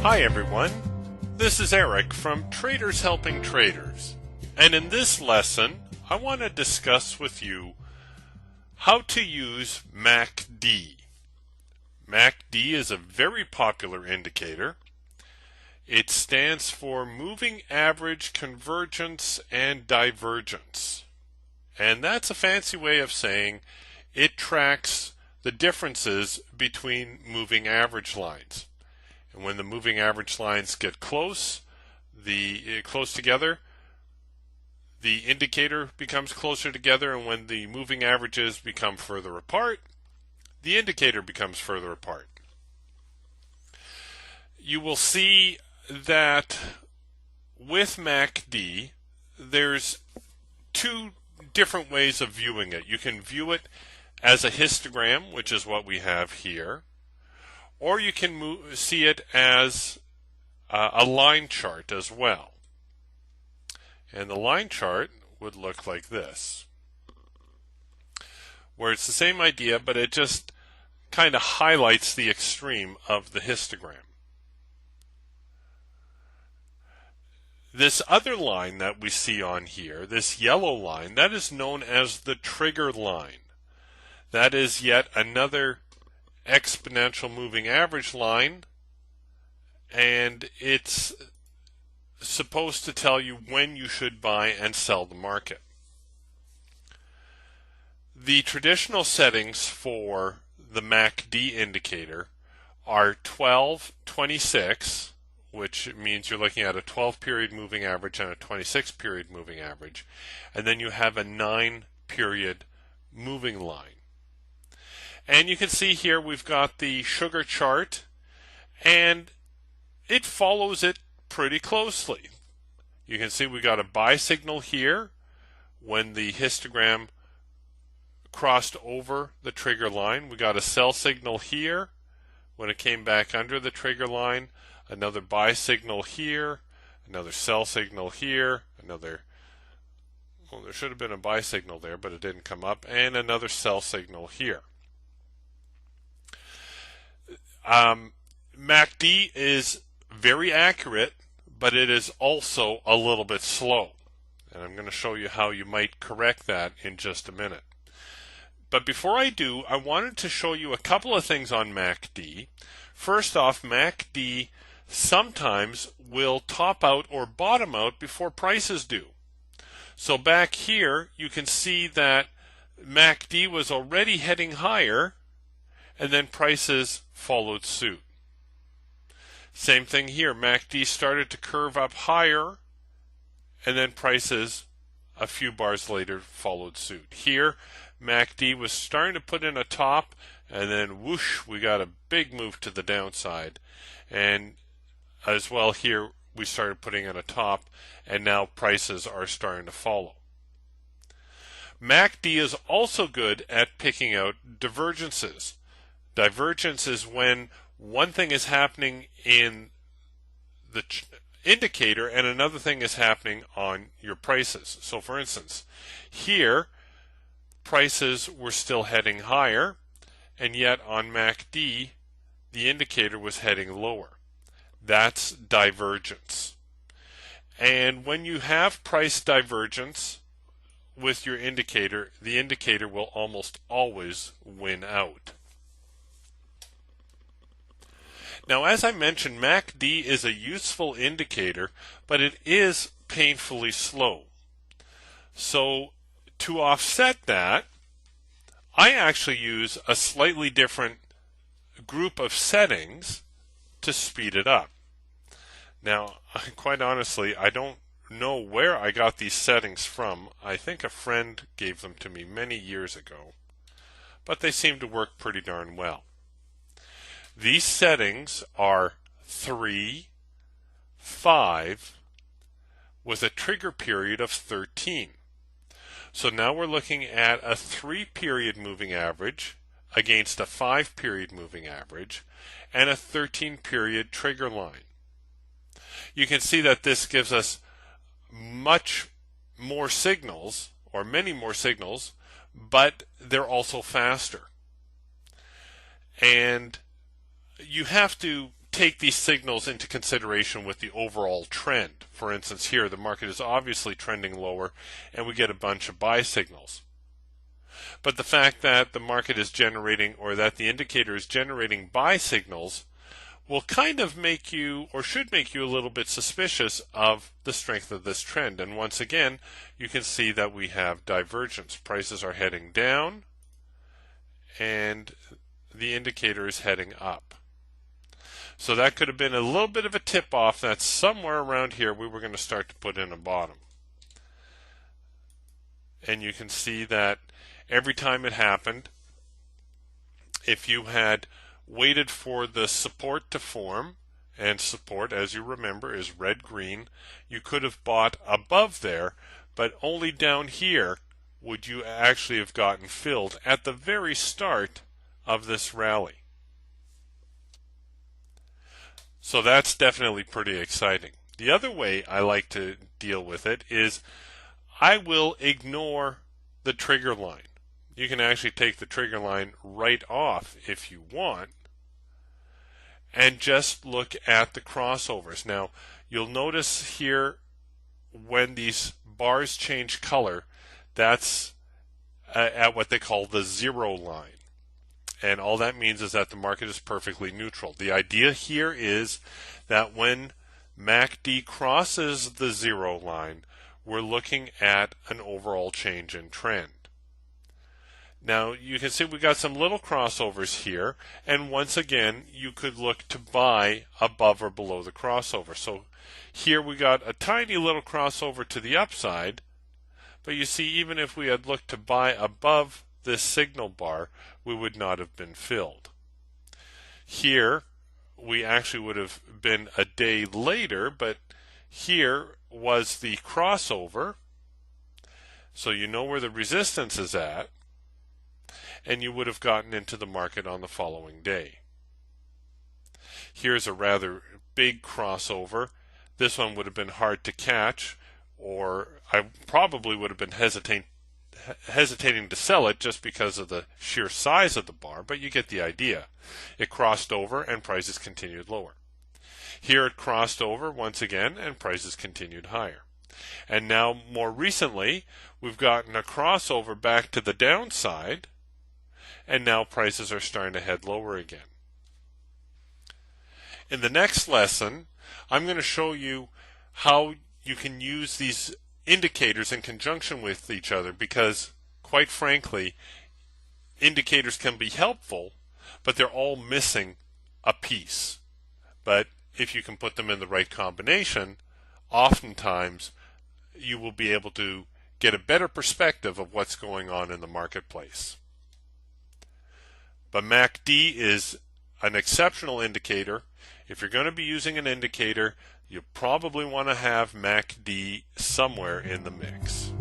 Hi everyone, this is Eric from Traders Helping Traders, and in this lesson I want to discuss with you how to use MACD. MACD is a very popular indicator. It stands for Moving Average Convergence and Divergence, and that's a fancy way of saying it tracks the differences between moving average lines. And when the moving average lines get close together, the indicator becomes closer together, and when the moving averages become further apart, the indicator becomes further apart. You will see that with MACD, there's two different ways of viewing it. You can view it as a histogram, which is what we have here, or you can see it as a line chart as well. And the line chart would look like this, where it's the same idea, but it just kind of highlights the extreme of the histogram. This other line that we see on here, this yellow line, that is known as the trigger line. That is yet another exponential moving average line, and it's supposed to tell you when you should buy and sell the market. The traditional settings for the MACD indicator are 12, 26, which means you're looking at a 12-period moving average and a 26-period moving average, and then you have a 9-period moving line. And you can see here we've got the sugar chart, and it follows it pretty closely. You can see we got a buy signal here when the histogram crossed over the trigger line. We got a sell signal here when it came back under the trigger line, another buy signal here, another sell signal here, there should have been a buy signal there, but it didn't come up, and another sell signal here. MACD is very accurate, but it is also a little bit slow. And I'm going to show you how you might correct that in just a minute. But before I do, I wanted to show you a couple of things on MACD. First off, MACD sometimes will top out or bottom out before prices do. So back here, you can see that MACD was already heading higher, and then prices followed suit. Same thing here, MACD started to curve up higher, and then prices a few bars later followed suit. Here, MACD was starting to put in a top, and then whoosh, we got a big move to the downside. And as well here, we started putting in a top, and now prices are starting to follow. MACD is also good at picking out divergences. Divergence is when one thing is happening in the indicator and another thing is happening on your prices. So for instance, here prices were still heading higher, and yet on MACD the indicator was heading lower. That's divergence. And when you have price divergence with your indicator, the indicator will almost always win out. Now, as I mentioned, MACD is a useful indicator, but it is painfully slow. So to offset that, I actually use a slightly different group of settings to speed it up. Now, quite honestly, I don't know where I got these settings from. I think a friend gave them to me many years ago, but they seem to work pretty darn well. These settings are 3, 5, with a trigger period of 13. So now we're looking at a 3-period moving average against a 5-period moving average and a 13-period trigger line. You can see that this gives us much more signals, or many more signals, but they're also faster. And you have to take these signals into consideration with the overall trend. For instance, here the market is obviously trending lower and we get a bunch of buy signals. But the fact that the market is generating, or that the indicator is generating buy signals, will kind of make you, or should make you, a little bit suspicious of the strength of this trend. And once again, you can see that we have divergence. Prices are heading down and the indicator is heading up. So that could have been a little bit of a tip-off that somewhere around here we were going to start to put in a bottom. And you can see that every time it happened, if you had waited for the support to form, and support, as you remember, is red-green, you could have bought above there, but only down here would you actually have gotten filled at the very start of this rally. So that's definitely pretty exciting. The other way I like to deal with it is I will ignore the trigger line. You can actually take the trigger line right off if you want and just look at the crossovers. Now, you'll notice here when these bars change color, that's at what they call the zero line. And all that means is that the market is perfectly neutral. The idea here is that when MACD crosses the zero line, we're looking at an overall change in trend. Now you can see we got some little crossovers here, and once again you could look to buy above or below the crossover. So here we got a tiny little crossover to the upside, but you see even if we had looked to buy above this signal bar, we would not have been filled. Here we actually would have been a day later, but here was the crossover, so you know where the resistance is at, and you would have gotten into the market on the following day. Here's a rather big crossover. This one would have been hard to catch, or I probably would have been hesitating to sell it just because of the sheer size of the bar, but you get the idea. It crossed over and prices continued lower. Here it crossed over once again and prices continued higher. And now more recently we've gotten a crossover back to the downside, and now prices are starting to head lower again. In the next lesson, I'm going to show you how you can use these indicators in conjunction with each other, because quite frankly, indicators can be helpful, but they're all missing a piece. But if you can put them in the right combination, oftentimes you will be able to get a better perspective of what's going on in the marketplace. But MACD is an exceptional indicator. If you're going to be using an indicator, you probably want to have MACD somewhere in the mix.